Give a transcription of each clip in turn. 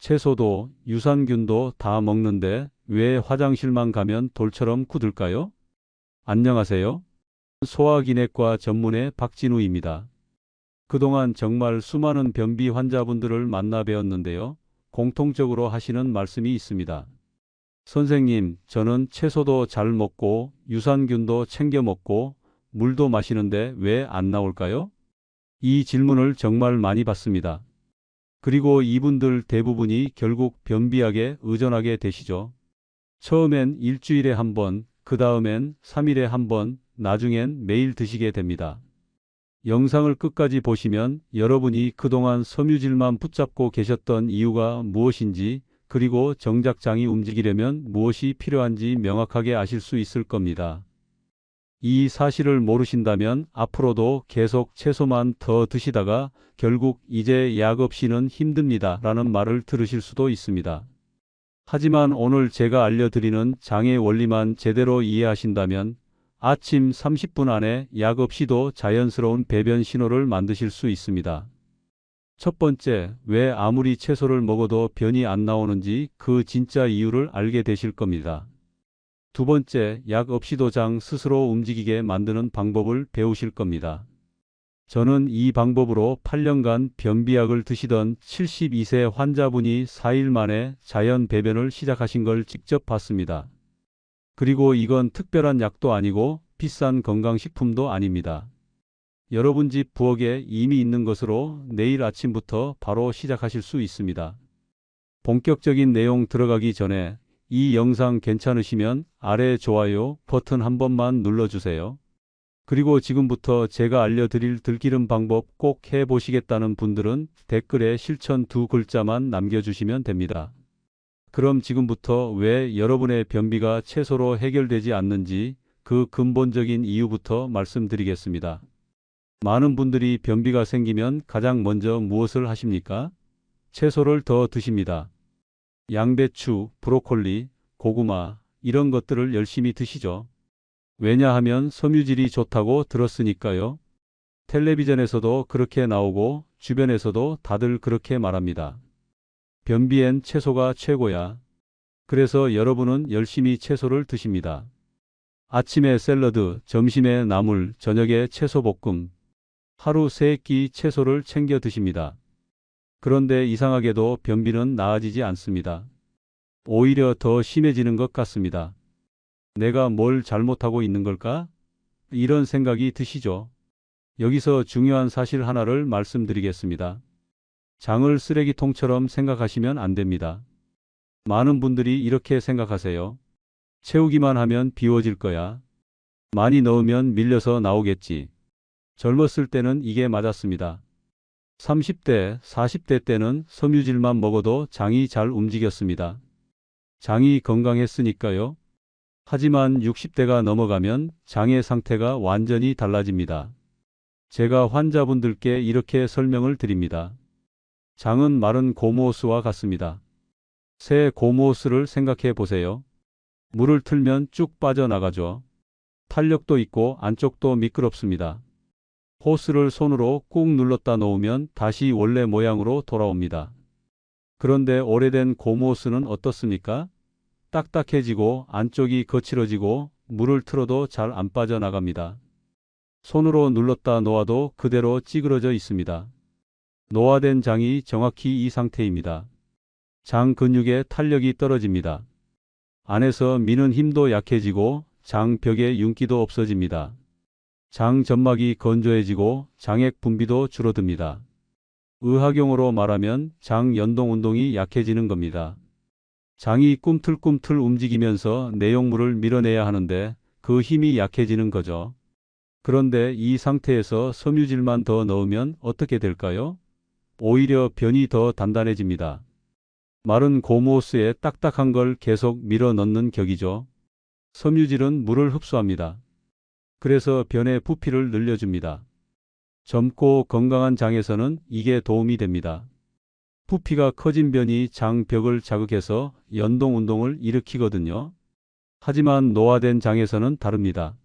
채소도 유산균도 다 먹는데 왜 화장실만 가면 돌처럼 굳을까요? 안녕하세요. 소화기내과 전문의 박진우입니다. 그동안 정말 수많은 변비 환자분들을 만나 뵈었는데요. 공통적으로 하시는 말씀이 있습니다. 선생님, 저는 채소도 잘 먹고 유산균도 챙겨 먹고 물도 마시는데 왜 안 나올까요? 이 질문을 정말 많이 받습니다. 그리고 이분들 대부분이 결국 변비약에 의존하게 되시죠. 처음엔 일주일에 한 번, 그 다음엔 3일에 한 번, 나중엔 매일 드시게 됩니다. 영상을 끝까지 보시면 여러분이 그동안 섬유질만 붙잡고 계셨던 이유가 무엇인지, 그리고 정작 장이 움직이려면 무엇이 필요한지 명확하게 아실 수 있을 겁니다. 이 사실을 모르신다면 앞으로도 계속 채소만 더 드시다가 결국 이제 약 없이는 힘듭니다 라는 말을 들으실 수도 있습니다. 하지만 오늘 제가 알려드리는 장의 원리만 제대로 이해하신다면 아침 30분 안에 약 없이도 자연스러운 배변 신호를 만드실 수 있습니다. 첫 번째, 왜 아무리 채소를 먹어도 변이 안 나오는지 그 진짜 이유를 알게 되실 겁니다. 두 번째, 약 없이도 장 스스로 움직이게 만드는 방법을 배우실 겁니다. 저는 이 방법으로 8년간 변비약을 드시던 72세 환자분이 4일 만에 자연 배변을 시작하신 걸 직접 봤습니다. 그리고 이건 특별한 약도 아니고 비싼 건강식품도 아닙니다. 여러분 집 부엌에 이미 있는 것으로 내일 아침부터 바로 시작하실 수 있습니다. 본격적인 내용 들어가기 전에 이 영상 괜찮으시면 아래 좋아요 버튼 한 번만 눌러주세요. 그리고 지금부터 제가 알려드릴 들기름 방법 꼭 해보시겠다는 분들은 댓글에 실천 2글자만 남겨주시면 됩니다. 그럼 지금부터 왜 여러분의 변비가 채소로 해결되지 않는지 그 근본적인 이유부터 말씀드리겠습니다. 많은 분들이 변비가 생기면 가장 먼저 무엇을 하십니까? 채소를 더 드십니다. 양배추, 브로콜리, 고구마 이런 것들을 열심히 드시죠. 왜냐하면 섬유질이 좋다고 들었으니까요. 텔레비전에서도 그렇게 나오고 주변에서도 다들 그렇게 말합니다. 변비엔 채소가 최고야. 그래서 여러분은 열심히 채소를 드십니다. 아침에 샐러드, 점심에 나물, 저녁에 채소볶음. 하루 3끼 채소를 챙겨 드십니다. 그런데 이상하게도 변비는 나아지지 않습니다. 오히려 더 심해지는 것 같습니다. 내가 뭘 잘못하고 있는 걸까? 이런 생각이 드시죠? 여기서 중요한 사실 하나를 말씀드리겠습니다. 장을 쓰레기통처럼 생각하시면 안 됩니다. 많은 분들이 이렇게 생각하세요. 채우기만 하면 비워질 거야. 많이 넣으면 밀려서 나오겠지. 젊었을 때는 이게 맞았습니다. 30대, 40대 때는 섬유질만 먹어도 장이 잘 움직였습니다. 장이 건강했으니까요. 하지만 60대가 넘어가면 장의 상태가 완전히 달라집니다. 제가 환자분들께 이렇게 설명을 드립니다. 장은 마른 고무호스와 같습니다. 새 고무호스를 생각해 보세요. 물을 틀면 쭉 빠져나가죠. 탄력도 있고 안쪽도 미끄럽습니다. 호스를 손으로 꾹 눌렀다 놓으면 다시 원래 모양으로 돌아옵니다. 그런데 오래된 고무호스는 어떻습니까? 딱딱해지고 안쪽이 거칠어지고 물을 틀어도 잘 안 빠져나갑니다. 손으로 눌렀다 놓아도 그대로 찌그러져 있습니다. 노화된 장이 정확히 이 상태입니다. 장 근육의 탄력이 떨어집니다. 안에서 미는 힘도 약해지고 장벽에 윤기도 없어집니다. 장 점막이 건조해지고 장액 분비도 줄어듭니다. 의학용어로 말하면 장 연동 운동이 약해지는 겁니다. 장이 꿈틀꿈틀 움직이면서 내용물을 밀어내야 하는데 그 힘이 약해지는 거죠. 그런데 이 상태에서 섬유질만 더 넣으면 어떻게 될까요? 오히려 변이 더 단단해집니다. 마른 고무호스에 딱딱한 걸 계속 밀어 넣는 격이죠. 섬유질은 물을 흡수합니다. 그래서 변의 부피를 늘려줍니다. 젊고 건강한 장에서는 이게 도움이 됩니다. 부피가 커진 변이 장벽을 자극해서 연동 운동을 일으키거든요. 하지만 노화된 장에서는 다릅니다.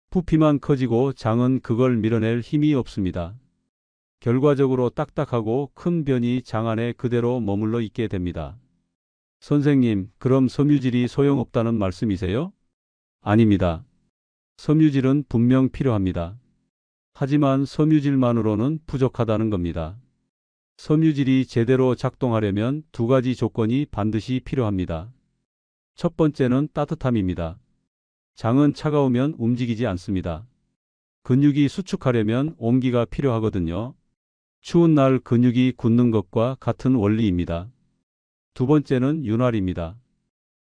부피만 커지고 장은 그걸 밀어낼 힘이 없습니다. 결과적으로 딱딱하고 큰 변이 장 안에 그대로 머물러 있게 됩니다. 선생님, 그럼 섬유질이 소용없다는 말씀이세요? 아닙니다. 섬유질은 분명 필요합니다. 하지만 섬유질만으로는 부족하다는 겁니다. 섬유질이 제대로 작동하려면 두 가지 조건이 반드시 필요합니다. 첫 번째는 따뜻함입니다. 장은 차가우면 움직이지 않습니다. 근육이 수축하려면 온기가 필요하거든요. 추운 날 근육이 굳는 것과 같은 원리입니다. 두 번째는 윤활입니다.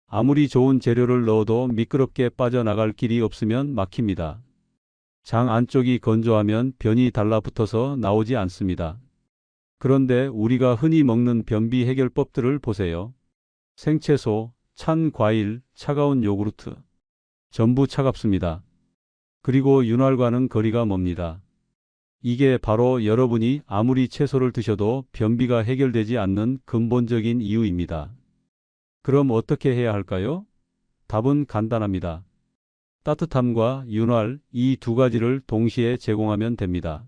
아무리 좋은 재료를 넣어도 미끄럽게 빠져나갈 길이 없으면 막힙니다. 장 안쪽이 건조하면 변이 달라붙어서 나오지 않습니다. 그런데 우리가 흔히 먹는 변비 해결법들을 보세요. 생채소, 찬 과일, 차가운 요구르트. 전부 차갑습니다. 그리고 윤활과는 거리가 멉니다. 이게 바로 여러분이 아무리 채소를 드셔도 변비가 해결되지 않는 근본적인 이유입니다. 그럼 어떻게 해야 할까요? 답은 간단합니다. 따뜻함과 윤활, 이 두 가지를 동시에 제공하면 됩니다.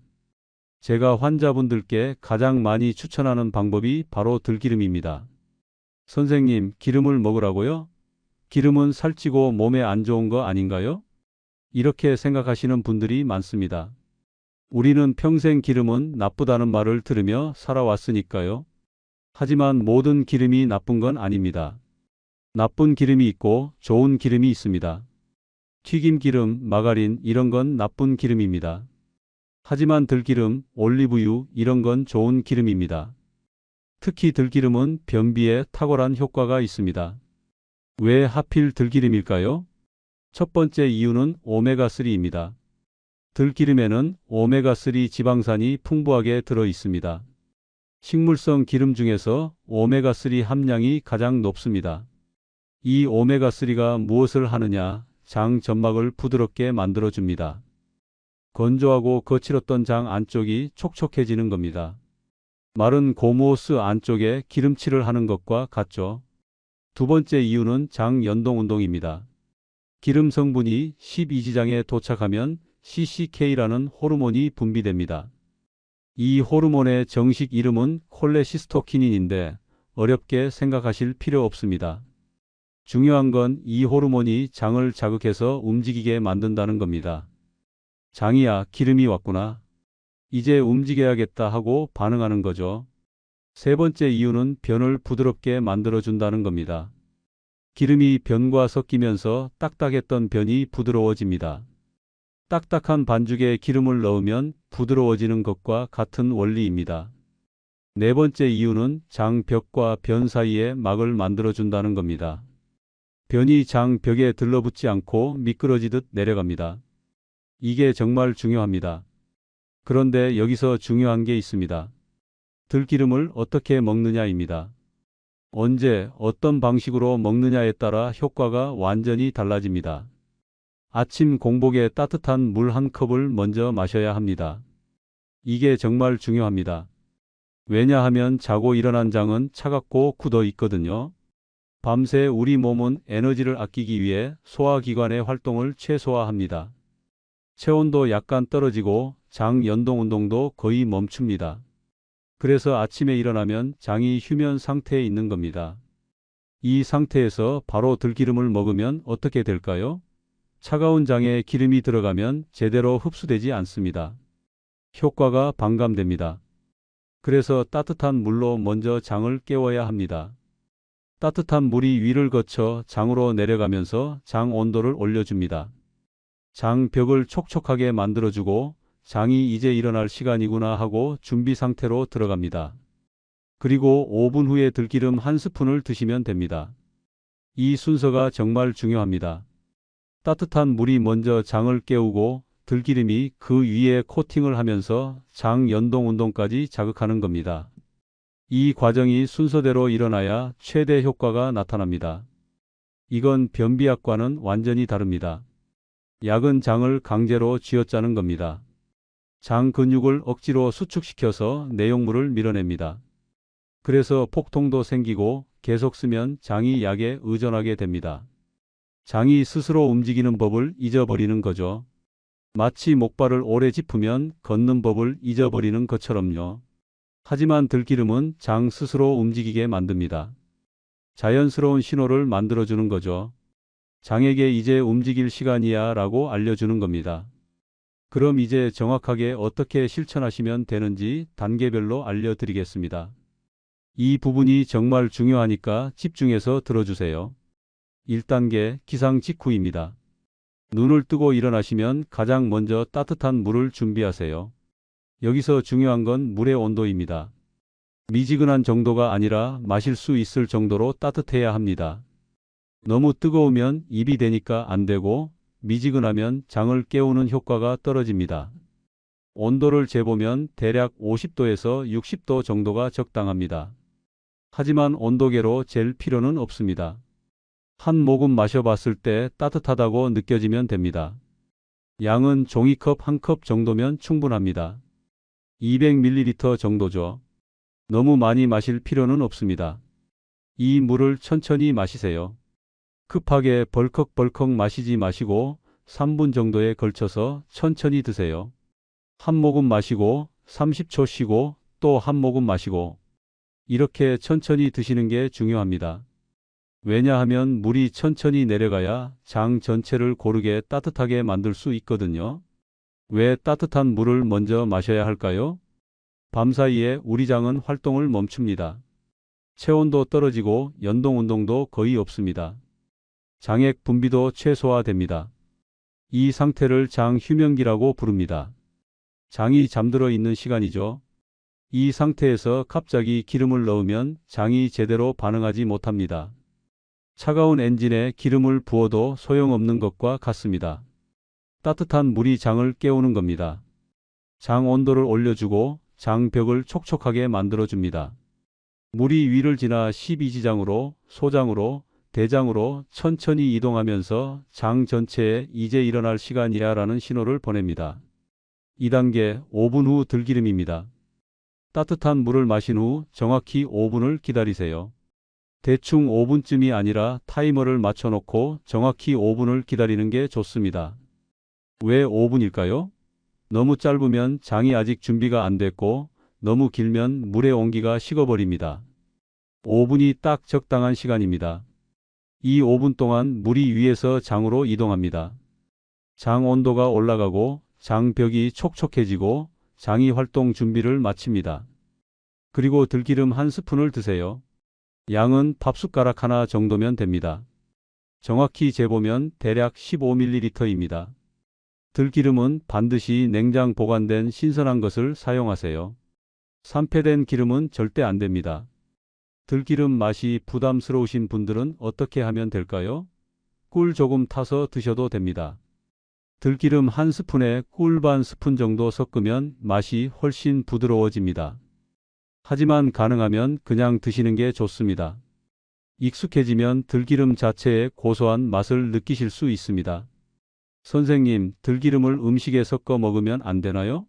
제가 환자분들께 가장 많이 추천하는 방법이 바로 들기름입니다. 선생님, 기름을 먹으라고요? 기름은 살찌고 몸에 안 좋은 거 아닌가요? 이렇게 생각하시는 분들이 많습니다. 우리는 평생 기름은 나쁘다는 말을 들으며 살아왔으니까요. 하지만 모든 기름이 나쁜 건 아닙니다. 나쁜 기름이 있고 좋은 기름이 있습니다. 튀김기름, 마가린 이런 건 나쁜 기름입니다. 하지만 들기름, 올리브유 이런 건 좋은 기름입니다. 특히 들기름은 변비에 탁월한 효과가 있습니다. 왜 하필 들기름일까요? 첫 번째 이유는 오메가3입니다. 들기름에는 오메가3 지방산이 풍부하게 들어 있습니다. 식물성 기름 중에서 오메가3 함량이 가장 높습니다. 이 오메가3가 무엇을 하느냐? 장 점막을 부드럽게 만들어줍니다. 건조하고 거칠었던 장 안쪽이 촉촉해지는 겁니다. 마른 고무호스 안쪽에 기름칠을 하는 것과 같죠. 두 번째 이유는 장 연동 운동입니다. 기름 성분이 12지장에 도착하면 CCK라는 호르몬이 분비됩니다. 이 호르몬의 정식 이름은 콜레시스토키닌인데 어렵게 생각하실 필요 없습니다. 중요한 건 이 호르몬이 장을 자극해서 움직이게 만든다는 겁니다. 장이야, 기름이 왔구나. 이제 움직여야겠다 하고 반응하는 거죠. 세 번째 이유는 변을 부드럽게 만들어준다는 겁니다. 기름이 변과 섞이면서 딱딱했던 변이 부드러워집니다. 딱딱한 반죽에 기름을 넣으면 부드러워지는 것과 같은 원리입니다. 네 번째 이유는 장벽과 변 사이에 막을 만들어준다는 겁니다. 변이 장벽에 들러붙지 않고 미끄러지듯 내려갑니다. 이게 정말 중요합니다. 그런데 여기서 중요한 게 있습니다. 들기름을 어떻게 먹느냐입니다. 언제, 어떤 방식으로 먹느냐에 따라 효과가 완전히 달라집니다. 아침 공복에 따뜻한 물 한 컵을 먼저 마셔야 합니다. 이게 정말 중요합니다. 왜냐하면 자고 일어난 장은 차갑고 굳어 있거든요. 밤새 우리 몸은 에너지를 아끼기 위해 소화기관의 활동을 최소화합니다. 체온도 약간 떨어지고 장 연동 운동도 거의 멈춥니다. 그래서 아침에 일어나면 장이 휴면 상태에 있는 겁니다. 이 상태에서 바로 들기름을 먹으면 어떻게 될까요? 차가운 장에 기름이 들어가면 제대로 흡수되지 않습니다. 효과가 반감됩니다. 그래서 따뜻한 물로 먼저 장을 깨워야 합니다. 따뜻한 물이 위를 거쳐 장으로 내려가면서 장 온도를 올려줍니다. 장벽을 촉촉하게 만들어주고 장이 이제 일어날 시간이구나 하고 준비 상태로 들어갑니다. 그리고 5분 후에 들기름 한 스푼을 드시면 됩니다. 이 순서가 정말 중요합니다. 따뜻한 물이 먼저 장을 깨우고 들기름이 그 위에 코팅을 하면서 장 연동 운동까지 자극하는 겁니다. 이 과정이 순서대로 일어나야 최대 효과가 나타납니다. 이건 변비약과는 완전히 다릅니다. 약은 장을 강제로 쥐어짜는 겁니다. 장 근육을 억지로 수축시켜서 내용물을 밀어냅니다. 그래서 폭통도 생기고 계속 쓰면 장이 약에 의존하게 됩니다. 장이 스스로 움직이는 법을 잊어버리는 거죠. 마치 목발을 오래 짚으면 걷는 법을 잊어버리는 것처럼요. 하지만 들기름은 장 스스로 움직이게 만듭니다. 자연스러운 신호를 만들어주는 거죠. 장에게 이제 움직일 시간이야 라고 알려주는 겁니다. 그럼 이제 정확하게 어떻게 실천하시면 되는지 단계별로 알려드리겠습니다. 이 부분이 정말 중요하니까 집중해서 들어주세요. 1단계 기상 직후입니다. 눈을 뜨고 일어나시면 가장 먼저 따뜻한 물을 준비하세요. 여기서 중요한 건 물의 온도입니다. 미지근한 정도가 아니라 마실 수 있을 정도로 따뜻해야 합니다. 너무 뜨거우면 입이 되니까 안 되고 미지근하면 장을 깨우는 효과가 떨어집니다. 온도를 재보면 대략 50도에서 60도 정도가 적당합니다. 하지만 온도계로 잴 필요는 없습니다. 한 모금 마셔봤을 때 따뜻하다고 느껴지면 됩니다. 양은 종이컵 한 컵 정도면 충분합니다. 200ml 정도죠. 너무 많이 마실 필요는 없습니다. 이 물을 천천히 마시세요. 급하게 벌컥벌컥 마시지 마시고 3분 정도에 걸쳐서 천천히 드세요. 한 모금 마시고 30초 쉬고 또 한 모금 마시고 이렇게 천천히 드시는 게 중요합니다. 왜냐하면 물이 천천히 내려가야 장 전체를 고르게 따뜻하게 만들 수 있거든요. 왜 따뜻한 물을 먼저 마셔야 할까요? 밤사이에 우리 장은 활동을 멈춥니다. 체온도 떨어지고 연동 운동도 거의 없습니다. 장액 분비도 최소화됩니다. 이 상태를 장 휴명기라고 부릅니다. 장이 잠들어 있는 시간이죠. 이 상태에서 갑자기 기름을 넣으면 장이 제대로 반응하지 못합니다. 차가운 엔진에 기름을 부어도 소용없는 것과 같습니다. 따뜻한 물이 장을 깨우는 겁니다. 장 온도를 올려주고 장벽을 촉촉하게 만들어줍니다. 물이 위를 지나 12지장으로, 소장으로, 대장으로 천천히 이동하면서 장 전체에 이제 일어날 시간이야 라는 신호를 보냅니다. 2단계 5분 후 들기름입니다. 따뜻한 물을 마신 후 정확히 5분을 기다리세요. 대충 5분쯤이 아니라 타이머를 맞춰놓고 정확히 5분을 기다리는 게 좋습니다. 왜 5분일까요? 너무 짧으면 장이 아직 준비가 안 됐고 너무 길면 물의 온기가 식어버립니다. 5분이 딱 적당한 시간입니다. 이 5분 동안 물이 위에서 장으로 이동합니다. 장 온도가 올라가고 장벽이 촉촉해지고 장이 활동 준비를 마칩니다. 그리고 들기름 한 스푼을 드세요. 양은 밥숟가락 하나 정도면 됩니다. 정확히 재보면 대략 15ml입니다. 들기름은 반드시 냉장 보관된 신선한 것을 사용하세요. 산패된 기름은 절대 안 됩니다. 들기름 맛이 부담스러우신 분들은 어떻게 하면 될까요? 꿀 조금 타서 드셔도 됩니다. 들기름 한 스푼에 꿀 반 스푼 정도 섞으면 맛이 훨씬 부드러워집니다. 하지만 가능하면 그냥 드시는 게 좋습니다. 익숙해지면 들기름 자체의 고소한 맛을 느끼실 수 있습니다. 선생님, 들기름을 음식에 섞어 먹으면 안 되나요?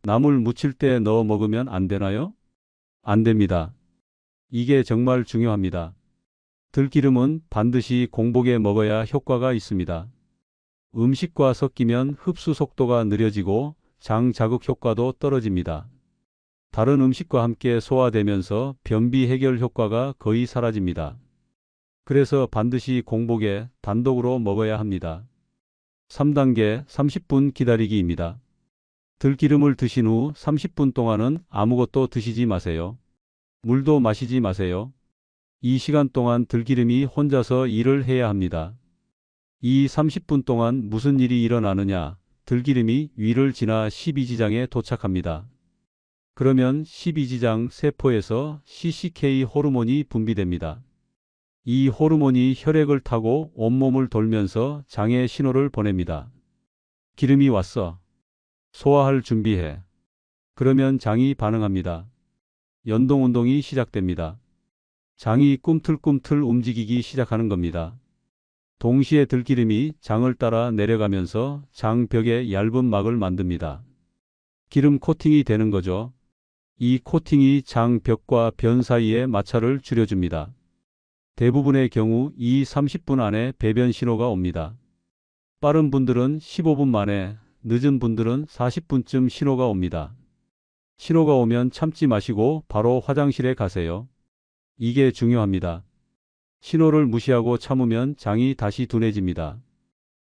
나물 무칠 때 넣어 먹으면 안 되나요? 안 됩니다. 이게 정말 중요합니다. 들기름은 반드시 공복에 먹어야 효과가 있습니다. 음식과 섞이면 흡수 속도가 느려지고 장 자극 효과도 떨어집니다. 다른 음식과 함께 소화되면서 변비 해결 효과가 거의 사라집니다. 그래서 반드시 공복에 단독으로 먹어야 합니다. 3단계 30분 기다리기입니다. 들기름을 드신 후 30분 동안은 아무것도 드시지 마세요. 물도 마시지 마세요. 이 시간 동안 들기름이 혼자서 일을 해야 합니다. 이 30분 동안 무슨 일이 일어나느냐? 들기름이 위를 지나 12지장에 도착합니다. 그러면 12지장 세포에서 CCK 호르몬이 분비됩니다. 이 호르몬이 혈액을 타고 온몸을 돌면서 장에 신호를 보냅니다. 기름이 왔어. 소화할 준비해. 그러면 장이 반응합니다. 연동운동이 시작됩니다. 장이 꿈틀꿈틀 움직이기 시작하는 겁니다. 동시에 들기름이 장을 따라 내려가면서 장벽에 얇은 막을 만듭니다. 기름 코팅이 되는 거죠. 이 코팅이 장벽과 변 사이의 마찰을 줄여줍니다. 대부분의 경우 이 30분 안에 배변 신호가 옵니다. 빠른 분들은 15분 만에, 늦은 분들은 40분쯤 신호가 옵니다. 신호가 오면 참지 마시고 바로 화장실에 가세요. 이게 중요합니다. 신호를 무시하고 참으면 장이 다시 둔해집니다.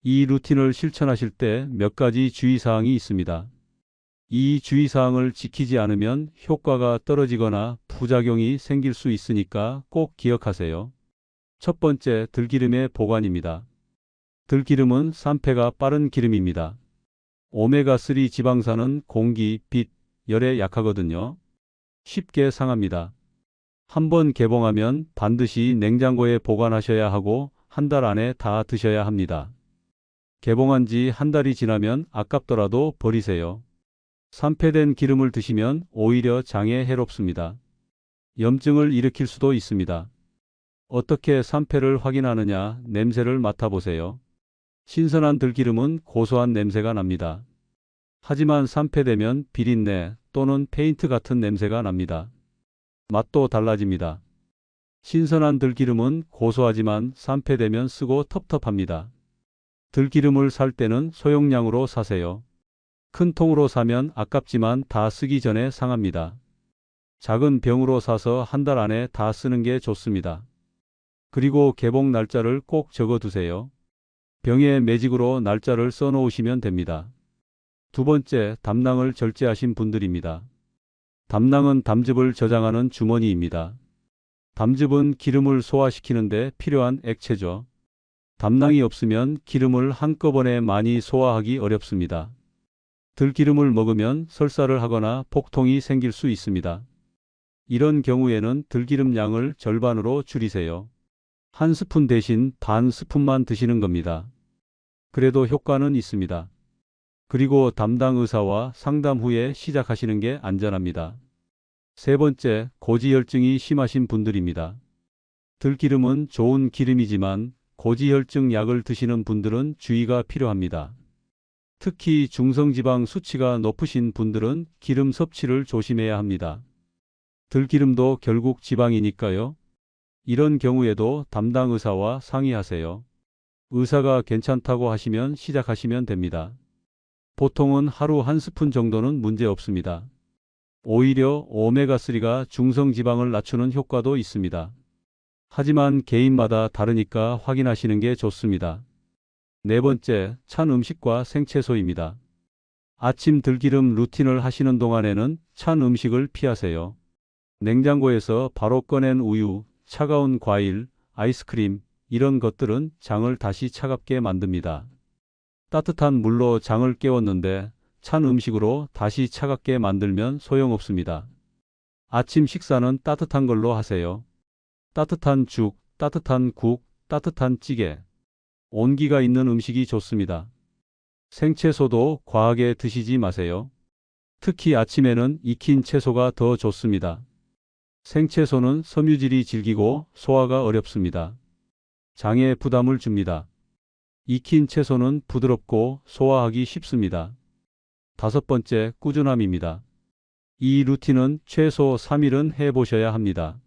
이 루틴을 실천하실 때 몇 가지 주의사항이 있습니다. 이 주의사항을 지키지 않으면 효과가 떨어지거나 부작용이 생길 수 있으니까 꼭 기억하세요. 첫 번째, 들기름의 보관입니다. 들기름은 산패가 빠른 기름입니다. 오메가3 지방산은 공기, 빛, 열에 약하거든요. 쉽게 상합니다. 한번 개봉하면 반드시 냉장고에 보관하셔야 하고 한 달 안에 다 드셔야 합니다. 개봉한 지 한 달이 지나면 아깝더라도 버리세요. 산패된 기름을 드시면 오히려 장에 해롭습니다. 염증을 일으킬 수도 있습니다. 어떻게 산패를 확인하느냐? 냄새를 맡아보세요. 신선한 들기름은 고소한 냄새가 납니다. 하지만 산패되면 비린내 또는 페인트 같은 냄새가 납니다. 맛도 달라집니다. 신선한 들기름은 고소하지만 산패되면 쓰고 텁텁합니다. 들기름을 살 때는 소용량으로 사세요. 큰 통으로 사면 아깝지만 다 쓰기 전에 상합니다. 작은 병으로 사서 한 달 안에 다 쓰는 게 좋습니다. 그리고 개봉 날짜를 꼭 적어두세요. 병에 매직으로 날짜를 써놓으시면 됩니다. 두 번째, 담낭을 절제하신 분들입니다. 담낭은 담즙을 저장하는 주머니입니다. 담즙은 기름을 소화시키는데 필요한 액체죠. 담낭이 없으면 기름을 한꺼번에 많이 소화하기 어렵습니다. 들기름을 먹으면 설사를 하거나 복통이 생길 수 있습니다. 이런 경우에는 들기름 양을 절반으로 줄이세요. 한 스푼 대신 반 스푼만 드시는 겁니다. 그래도 효과는 있습니다. 그리고 담당 의사와 상담 후에 시작하시는 게 안전합니다. 세 번째, 고지혈증이 심하신 분들입니다. 들기름은 좋은 기름이지만 고지혈증 약을 드시는 분들은 주의가 필요합니다. 특히 중성지방 수치가 높으신 분들은 기름 섭취를 조심해야 합니다. 들기름도 결국 지방이니까요. 이런 경우에도 담당 의사와 상의하세요. 의사가 괜찮다고 하시면 시작하시면 됩니다. 보통은 하루 한 스푼 정도는 문제 없습니다. 오히려 오메가3가 중성지방을 낮추는 효과도 있습니다. 하지만 개인마다 다르니까 확인하시는 게 좋습니다. 네 번째, 찬 음식과 생채소입니다. 아침 들기름 루틴을 하시는 동안에는 찬 음식을 피하세요. 냉장고에서 바로 꺼낸 우유, 차가운 과일, 아이스크림, 이런 것들은 장을 다시 차갑게 만듭니다. 따뜻한 물로 장을 깨웠는데 찬 음식으로 다시 차갑게 만들면 소용없습니다. 아침 식사는 따뜻한 걸로 하세요. 따뜻한 죽, 따뜻한 국, 따뜻한 찌개. 온기가 있는 음식이 좋습니다. 생채소도 과하게 드시지 마세요. 특히 아침에는 익힌 채소가 더 좋습니다. 생채소는 섬유질이 질기고 소화가 어렵습니다. 장에 부담을 줍니다. 익힌 채소는 부드럽고 소화하기 쉽습니다. 다섯 번째, 꾸준함입니다. 이 루틴은 최소 3일은 해보셔야 합니다.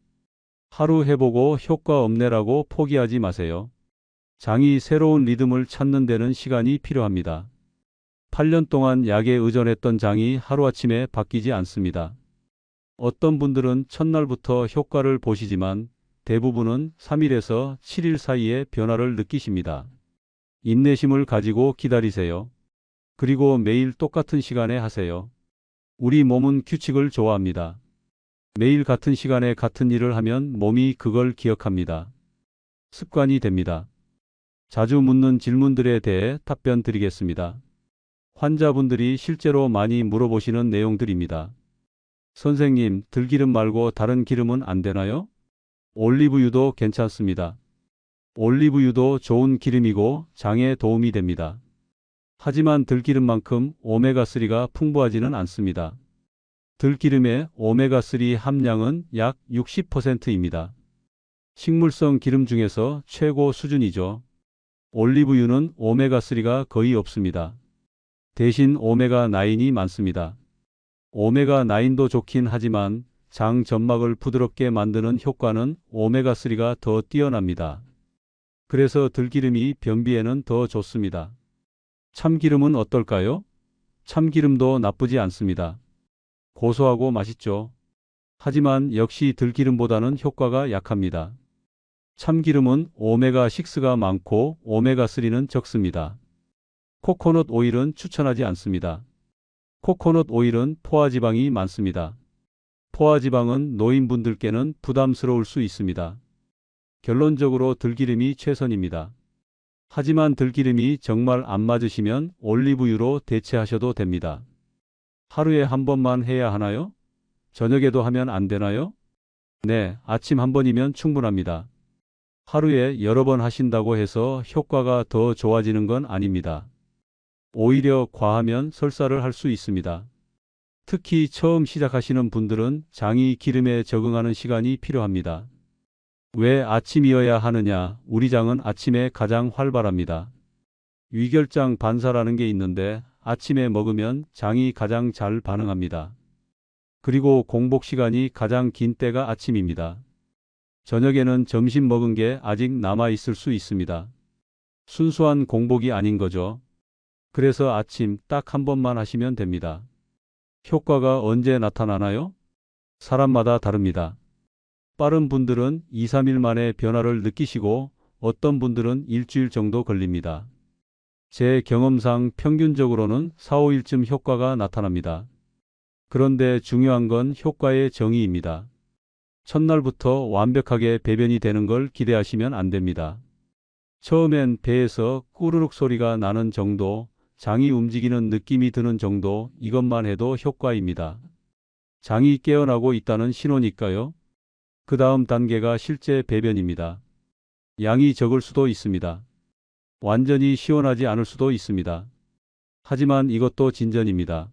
하루 해보고 효과 없네라고 포기하지 마세요. 장이 새로운 리듬을 찾는 데는 시간이 필요합니다. 8년 동안 약에 의존했던 장이 하루아침에 바뀌지 않습니다. 어떤 분들은 첫날부터 효과를 보시지만 대부분은 3일에서 7일 사이에 변화를 느끼십니다. 인내심을 가지고 기다리세요. 그리고 매일 똑같은 시간에 하세요. 우리 몸은 규칙을 좋아합니다. 매일 같은 시간에 같은 일을 하면 몸이 그걸 기억합니다. 습관이 됩니다. 자주 묻는 질문들에 대해 답변 드리겠습니다. 환자분들이 실제로 많이 물어보시는 내용들입니다. 선생님, 들기름 말고 다른 기름은 안 되나요? 올리브유도 괜찮습니다. 올리브유도 좋은 기름이고 장에 도움이 됩니다. 하지만 들기름만큼 오메가3가 풍부하지는 않습니다. 들기름의 오메가3 함량은 약 60%입니다. 식물성 기름 중에서 최고 수준이죠. 올리브유는 오메가3가 거의 없습니다. 대신 오메가9이 많습니다. 오메가9도 좋긴 하지만 장 점막을 부드럽게 만드는 효과는 오메가3가 더 뛰어납니다. 그래서 들기름이 변비에는 더 좋습니다. 참기름은 어떨까요? 참기름도 나쁘지 않습니다. 고소하고 맛있죠. 하지만 역시 들기름보다는 효과가 약합니다. 참기름은 오메가6가 많고 오메가3는 적습니다. 코코넛 오일은 추천하지 않습니다. 코코넛 오일은 포화지방이 많습니다. 포화지방은 노인분들께는 부담스러울 수 있습니다. 결론적으로 들기름이 최선입니다. 하지만 들기름이 정말 안 맞으시면 올리브유로 대체하셔도 됩니다. 하루에 한 번만 해야 하나요? 저녁에도 하면 안 되나요? 네, 아침 한 번이면 충분합니다. 하루에 여러 번 하신다고 해서 효과가 더 좋아지는 건 아닙니다. 오히려 과하면 설사를 할 수 있습니다. 특히 처음 시작하시는 분들은 장이 기름에 적응하는 시간이 필요합니다. 왜 아침이어야 하느냐? 우리 장은 아침에 가장 활발합니다. 위결장 반사라는 게 있는데 아침에 먹으면 장이 가장 잘 반응합니다. 그리고 공복 시간이 가장 긴 때가 아침입니다. 저녁에는 점심 먹은 게 아직 남아 있을 수 있습니다. 순수한 공복이 아닌 거죠. 그래서 아침 딱 한 번만 하시면 됩니다. 효과가 언제 나타나나요? 사람마다 다릅니다. 빠른 분들은 2, 3일 만에 변화를 느끼시고 어떤 분들은 일주일 정도 걸립니다. 제 경험상 평균적으로는 4, 5일쯤 효과가 나타납니다. 그런데 중요한 건 효과의 정의입니다. 첫날부터 완벽하게 배변이 되는 걸 기대하시면 안 됩니다. 처음엔 배에서 꾸르륵 소리가 나는 정도, 장이 움직이는 느낌이 드는 정도, 이것만 해도 효과입니다. 장이 깨어나고 있다는 신호니까요. 그 다음 단계가 실제 배변입니다. 양이 적을 수도 있습니다. 완전히 시원하지 않을 수도 있습니다. 하지만 이것도 진전입니다.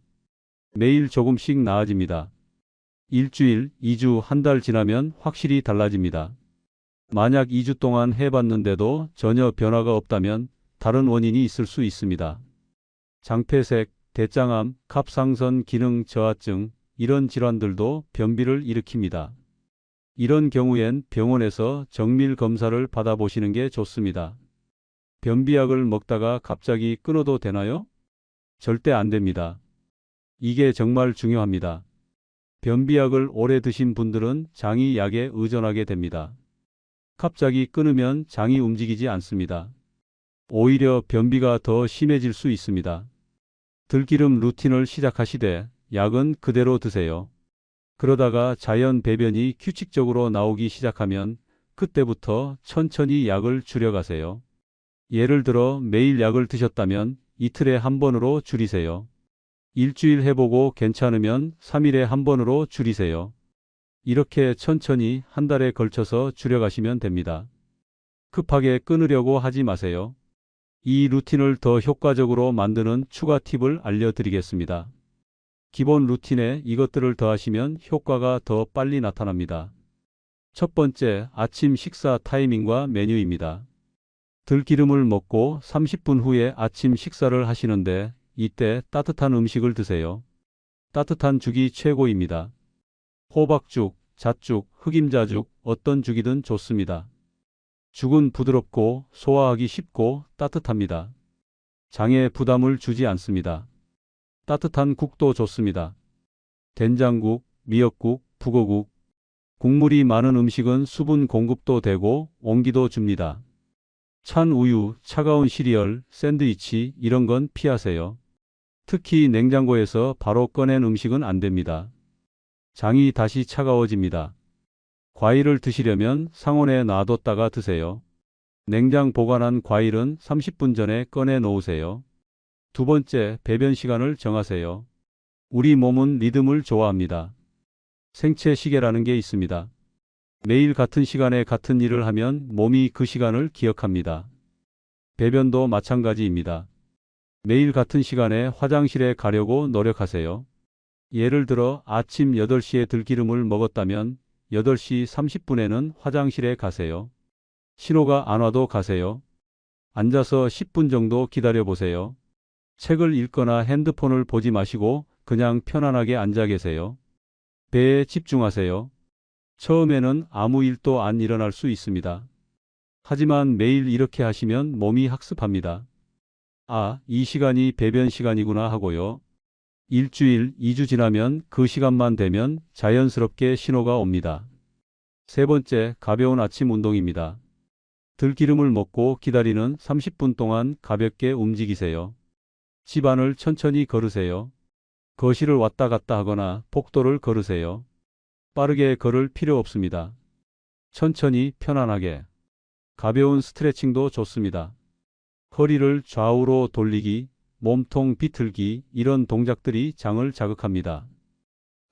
매일 조금씩 나아집니다. 일주일, 2주, 한 달 지나면 확실히 달라집니다. 만약 2주 동안 해봤는데도 전혀 변화가 없다면 다른 원인이 있을 수 있습니다. 장폐색, 대장암, 갑상선 기능 저하증, 이런 질환들도 변비를 일으킵니다. 이런 경우엔 병원에서 정밀 검사를 받아보시는 게 좋습니다. 변비약을 먹다가 갑자기 끊어도 되나요? 절대 안 됩니다. 이게 정말 중요합니다. 변비약을 오래 드신 분들은 장이 약에 의존하게 됩니다. 갑자기 끊으면 장이 움직이지 않습니다. 오히려 변비가 더 심해질 수 있습니다. 들기름 루틴을 시작하시되 약은 그대로 드세요. 그러다가 자연 배변이 규칙적으로 나오기 시작하면 그때부터 천천히 약을 줄여가세요. 예를 들어 매일 약을 드셨다면 이틀에 한 번으로 줄이세요. 일주일 해보고 괜찮으면 3일에 한 번으로 줄이세요. 이렇게 천천히 한 달에 걸쳐서 줄여가시면 됩니다. 급하게 끊으려고 하지 마세요. 이 루틴을 더 효과적으로 만드는 추가 팁을 알려드리겠습니다. 기본 루틴에 이것들을 더하시면 효과가 더 빨리 나타납니다. 첫 번째, 아침 식사 타이밍과 메뉴입니다. 들기름을 먹고 30분 후에 아침 식사를 하시는데 이때 따뜻한 음식을 드세요. 따뜻한 죽이 최고입니다. 호박죽, 잣죽, 흑임자죽, 어떤 죽이든 좋습니다. 죽은 부드럽고 소화하기 쉽고 따뜻합니다. 장에 부담을 주지 않습니다. 따뜻한 국도 좋습니다. 된장국, 미역국, 북어국. 국물이 많은 음식은 수분 공급도 되고 온기도 줍니다. 찬 우유, 차가운 시리얼, 샌드위치 이런 건 피하세요. 특히 냉장고에서 바로 꺼낸 음식은 안 됩니다. 장이 다시 차가워집니다. 과일을 드시려면 상온에 놔뒀다가 드세요. 냉장 보관한 과일은 30분 전에 꺼내 놓으세요. 두 번째, 배변 시간을 정하세요. 우리 몸은 리듬을 좋아합니다. 생체 시계라는 게 있습니다. 매일 같은 시간에 같은 일을 하면 몸이 그 시간을 기억합니다. 배변도 마찬가지입니다. 매일 같은 시간에 화장실에 가려고 노력하세요. 예를 들어 아침 8시에 들기름을 먹었다면 8시 30분에는 화장실에 가세요. 신호가 안 와도 가세요. 앉아서 10분 정도 기다려 보세요. 책을 읽거나 핸드폰을 보지 마시고 그냥 편안하게 앉아 계세요. 배에 집중하세요. 처음에는 아무 일도 안 일어날 수 있습니다. 하지만 매일 이렇게 하시면 몸이 학습합니다. 아, 이 시간이 배변 시간이구나 하고요. 일주일, 2주 지나면 그 시간만 되면 자연스럽게 신호가 옵니다. 세 번째, 가벼운 아침 운동입니다. 들기름을 먹고 기다리는 30분 동안 가볍게 움직이세요. 집안을 천천히 걸으세요. 거실을 왔다 갔다 하거나 복도를 걸으세요. 빠르게 걸을 필요 없습니다. 천천히 편안하게. 가벼운 스트레칭도 좋습니다. 허리를 좌우로 돌리기, 몸통 비틀기 이런 동작들이 장을 자극합니다.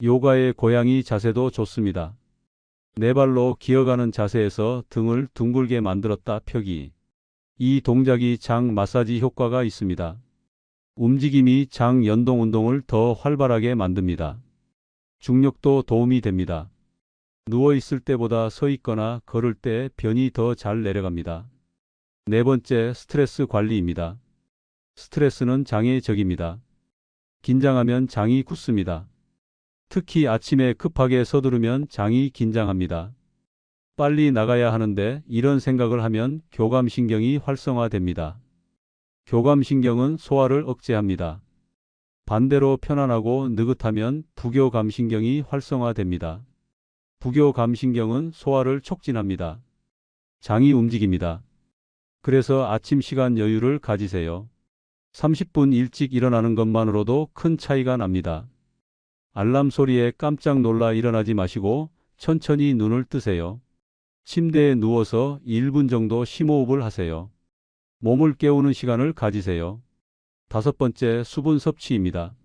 요가의 고양이 자세도 좋습니다. 네 발로 기어가는 자세에서 등을 둥글게 만들었다 펴기. 이 동작이 장 마사지 효과가 있습니다. 움직임이 장 연동 운동을 더 활발하게 만듭니다. 중력도 도움이 됩니다. 누워 있을 때보다 서 있거나 걸을 때 변이 더 잘 내려갑니다. 네 번째, 스트레스 관리입니다. 스트레스는 장의 적입니다. 긴장하면 장이 굳습니다. 특히 아침에 급하게 서두르면 장이 긴장합니다. 빨리 나가야 하는데 이런 생각을 하면 교감신경이 활성화됩니다. 교감신경은 소화를 억제합니다. 반대로 편안하고 느긋하면 부교감신경이 활성화됩니다. 부교감신경은 소화를 촉진합니다. 장이 움직입니다. 그래서 아침 시간 여유를 가지세요. 30분 일찍 일어나는 것만으로도 큰 차이가 납니다. 알람 소리에 깜짝 놀라 일어나지 마시고 천천히 눈을 뜨세요. 침대에 누워서 1분 정도 심호흡을 하세요. 몸을 깨우는 시간을 가지세요. 다섯 번째, 수분 섭취입니다.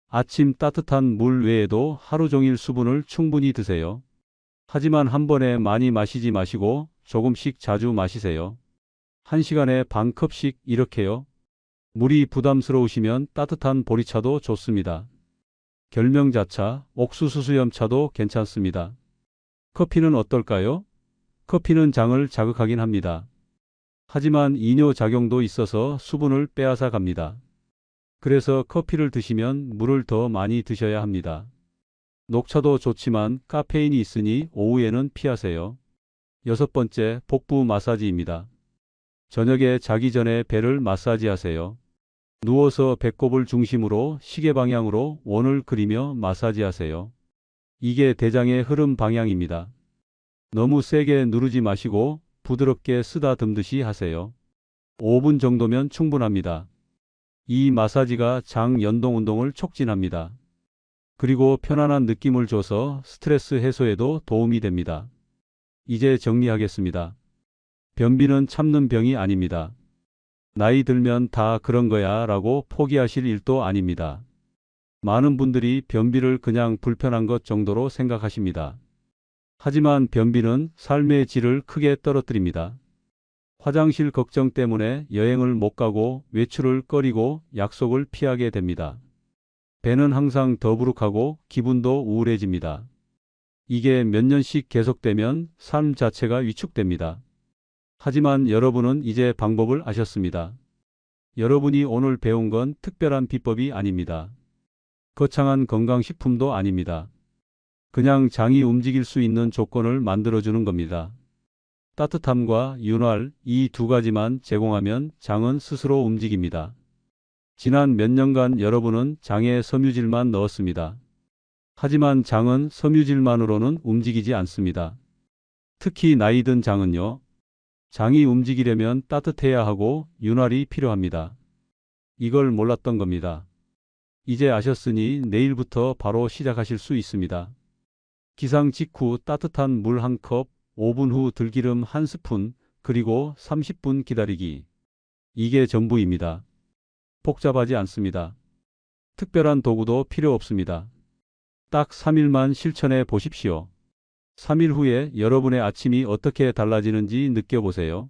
아침 따뜻한 물 외에도 하루 종일 수분을 충분히 드세요. 하지만 한 번에 많이 마시지 마시고 조금씩 자주 마시세요. 1시간에 반 컵씩 이렇게요. 물이 부담스러우시면 따뜻한 보리차도 좋습니다. 결명자차, 옥수수수염차도 괜찮습니다. 커피는 어떨까요? 커피는 장을 자극하긴 합니다. 하지만 이뇨작용도 있어서 수분을 빼앗아 갑니다. 그래서 커피를 드시면 물을 더 많이 드셔야 합니다. 녹차도 좋지만 카페인이 있으니 오후에는 피하세요. 여섯 번째, 복부 마사지입니다. 저녁에 자기 전에 배를 마사지하세요. 누워서 배꼽을 중심으로 시계 방향으로 원을 그리며 마사지하세요. 이게 대장의 흐름 방향입니다. 너무 세게 누르지 마시고 부드럽게 쓰다듬듯이 하세요. 5분 정도면 충분합니다. 이 마사지가 장 연동 운동을 촉진합니다. 그리고 편안한 느낌을 줘서 스트레스 해소에도 도움이 됩니다. 이제 정리하겠습니다. 변비는 참는 병이 아닙니다. 나이 들면 다 그런 거야 라고 포기하실 일도 아닙니다. 많은 분들이 변비를 그냥 불편한 것 정도로 생각하십니다. 하지만 변비는 삶의 질을 크게 떨어뜨립니다. 화장실 걱정 때문에 여행을 못 가고 외출을 꺼리고 약속을 피하게 됩니다. 배는 항상 더부룩하고 기분도 우울해집니다. 이게 몇 년씩 계속되면 삶 자체가 위축됩니다. 하지만 여러분은 이제 방법을 아셨습니다. 여러분이 오늘 배운 건 특별한 비법이 아닙니다. 거창한 건강식품도 아닙니다. 그냥 장이 움직일 수 있는 조건을 만들어주는 겁니다. 따뜻함과 윤활, 이 두 가지만 제공하면 장은 스스로 움직입니다. 지난 몇 년간 여러분은 장에 섬유질만 넣었습니다. 하지만 장은 섬유질만으로는 움직이지 않습니다. 특히 나이 든 장은요. 장이 움직이려면 따뜻해야 하고 윤활이 필요합니다. 이걸 몰랐던 겁니다. 이제 아셨으니 내일부터 바로 시작하실 수 있습니다. 기상 직후 따뜻한 물 1컵, 5분 후 들기름 1스푼, 그리고 30분 기다리기. 이게 전부입니다. 복잡하지 않습니다. 특별한 도구도 필요 없습니다. 딱 3일만 실천해 보십시오. 3일 후에 여러분의 아침이 어떻게 달라지는지 느껴보세요.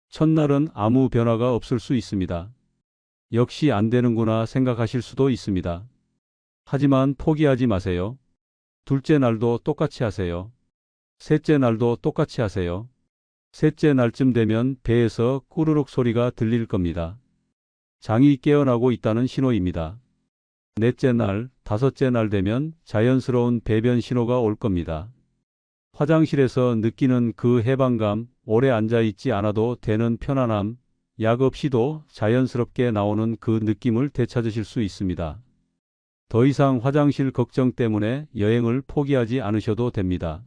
첫날은 아무 변화가 없을 수 있습니다. 역시 안 되는구나 생각하실 수도 있습니다. 하지만 포기하지 마세요. 둘째 날도 똑같이 하세요. 셋째 날도 똑같이 하세요. 셋째 날쯤 되면 배에서 꾸르륵 소리가 들릴 겁니다. 장이 깨어나고 있다는 신호입니다. 넷째 날, 다섯째 날 되면 자연스러운 배변 신호가 올 겁니다. 화장실에서 느끼는 그 해방감, 오래 앉아있지 않아도 되는 편안함, 약 없이도 자연스럽게 나오는 그 느낌을 되찾으실 수 있습니다. 더 이상 화장실 걱정 때문에 여행을 포기하지 않으셔도 됩니다.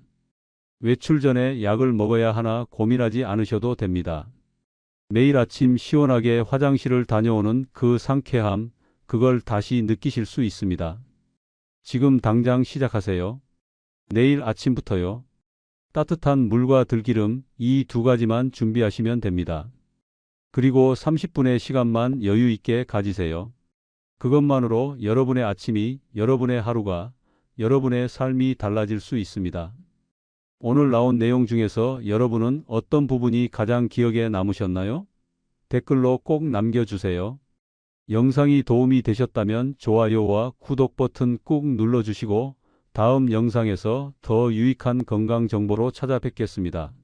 외출 전에 약을 먹어야 하나 고민하지 않으셔도 됩니다. 매일 아침 시원하게 화장실을 다녀오는 그 상쾌함, 그걸 다시 느끼실 수 있습니다. 지금 당장 시작하세요. 내일 아침부터요. 따뜻한 물과 들기름, 이 두 가지만 준비하시면 됩니다. 그리고 30분의 시간만 여유 있게 가지세요. 그것만으로 여러분의 아침이, 여러분의 하루가, 여러분의 삶이 달라질 수 있습니다. 오늘 나온 내용 중에서 여러분은 어떤 부분이 가장 기억에 남으셨나요? 댓글로 꼭 남겨주세요. 영상이 도움이 되셨다면 좋아요와 구독 버튼 꾹 눌러주시고 다음 영상에서 더 유익한 건강 정보로 찾아뵙겠습니다.